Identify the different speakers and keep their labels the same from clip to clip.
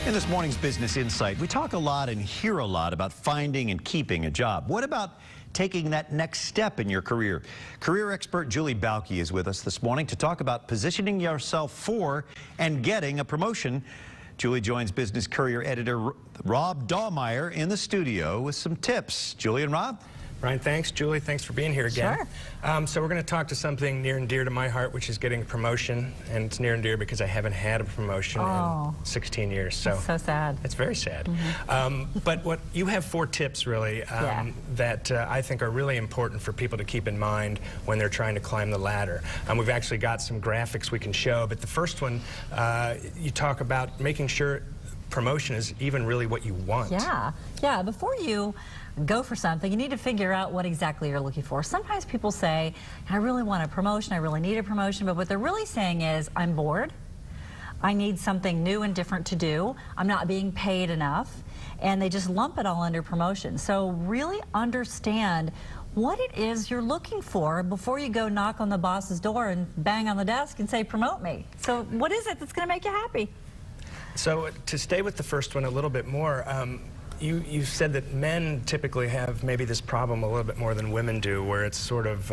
Speaker 1: In this morning's Business Insight, we talk a lot and hear a lot about finding and keeping a job. What about taking that next step in your career? Career expert Julie Balke is with us this morning to talk about positioning yourself for and getting a promotion. Julie joins Business Courier editor Rob Dahlmeyer in the studio with some tips. Julie and Rob?
Speaker 2: Brian, thanks. Julie, thanks for being here again.
Speaker 3: Sure.
Speaker 2: So we're going to talk to something near and dear to my heart, which is getting a promotion. And it's near and dear because I haven't had a promotion in 16 years.
Speaker 3: So sad.
Speaker 2: It's very sad. But what you have 4 tips, really, that I think are really important for people to keep in mind when they're trying to climb the ladder. We've actually got some graphics we can show. But the first one, you talk about making sure promotion is even really what you want.
Speaker 3: Yeah. Before you go for something, you need to figure out what exactly you're looking for. Sometimes people say, I really want a promotion, I really need a promotion, but what they're really saying is, I'm bored, I need something new and different to do, I'm not being paid enough, and they just lump it all under promotion. So really understand what it is you're looking for before you go knock on the boss's door and bang on the desk and say, promote me. So what is it that's going to make you happy?
Speaker 2: So to stay with the first one a little bit more, you said that men typically have maybe this problem a little bit more than women do, where it's sort of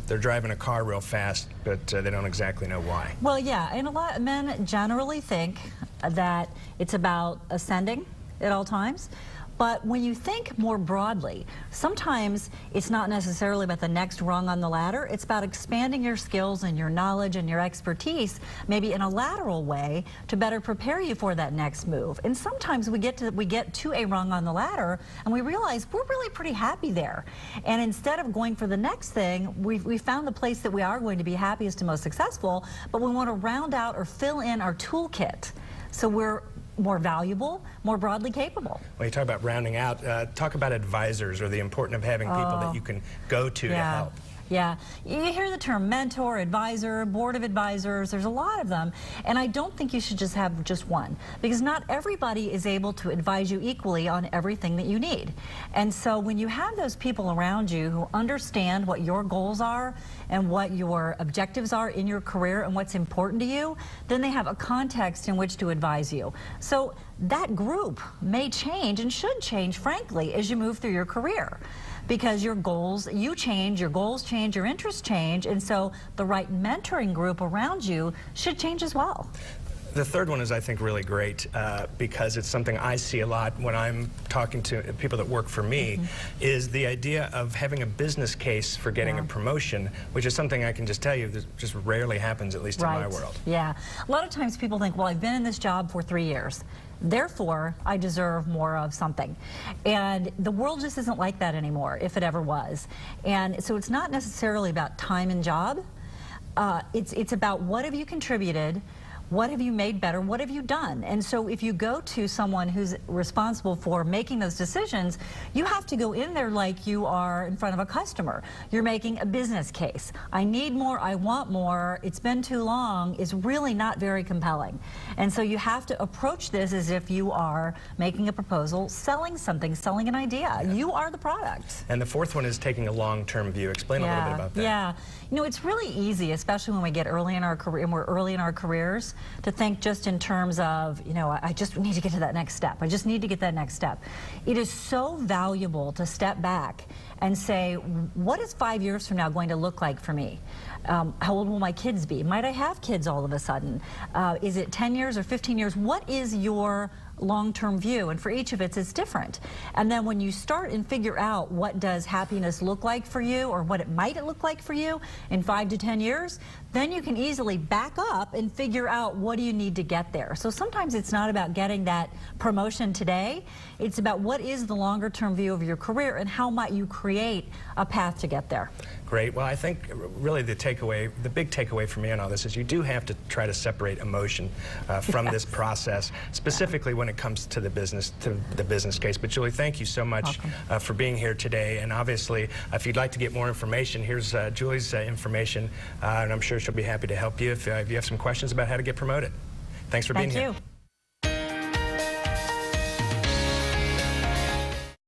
Speaker 2: they're driving a car real fast, but they don't exactly know why.
Speaker 3: Well, yeah, and a lot of men generally think that it's about ascending at all times. But when you think more broadly, sometimes it's not necessarily about the next rung on the ladder. It's about expanding your skills and your knowledge and your expertise, maybe in a lateral way, to better prepare you for that next move. And sometimes we get to a rung on the ladder and we realize we're really pretty happy there. And instead of going for the next thing, we found the place that we are going to be happiest and most successful, but we want to round out or fill in our toolkit so we're more valuable, more broadly capable.
Speaker 2: When you talk about rounding out, talk about advisors, or the importance of having people that you can go to help.
Speaker 3: Yeah, you hear the term mentor, advisor, board of advisors, there's a lot of them, and I don't think you should just have just one, because not everybody is able to advise you equally on everything that you need. And so when you have those people around you who understand what your goals are and what your objectives are in your career and what's important to you, then they have a context in which to advise you. So that group may change and should change, frankly, as you move through your career. Because your goals, your goals change, your interests change, and so the right mentoring group around you should change as well.
Speaker 2: The third one is, I think, really great because it's something I see a lot when I'm talking to people that work for me, is the idea of having a business case for getting a promotion, which is something I can just tell you that just rarely happens, at least in my world.
Speaker 3: Yeah. A lot of times people think, well, I've been in this job for 3 years. Therefore, I deserve more of something. And the world just isn't like that anymore, if it ever was. And so it's not necessarily about time and job. It's about what have you contributed, what have you made better, what have you done? And so if you go to someone who's responsible for making those decisions, you have to go in there like you are in front of a customer. You're making a business case. I need more, I want more, it's been too long, is really not very compelling. And so you have to approach this as if you are making a proposal, selling something, selling an idea. You are the product.
Speaker 2: And the fourth one is taking a long-term view. Explain a little bit about that.
Speaker 3: Yeah. You know, it's really easy, especially when we get early in our career, and we're early in our careers, to think just in terms of, you know, I just need to get to that next step. I just need to get that next step. It is so valuable to step back and say, what is 5 years from now going to look like for me? How old will my kids be? Might I have kids all of a sudden? Is it 10 years or 15 years? What is your long-term view? And for each of it's different. And then when you start and figure out what does happiness look like for you, or what it might look like for you in 5 to 10 years, then you can easily back up and figure out what do you need to get there. So sometimes it's not about getting that promotion today. It's about what is the longer-term view of your career and how might you create a path to get there.
Speaker 2: Great. Well, I think really the big takeaway for me on all this is you do have to try to separate emotion from this process, specifically when it comes to the business case. But Julie, thank you so much for being here today. And obviously, if you'd like to get more information, here's Julie's information, and I'm sure she'll be happy to help you if you have some questions about how to get promoted. Thanks for being here.
Speaker 3: Thank you.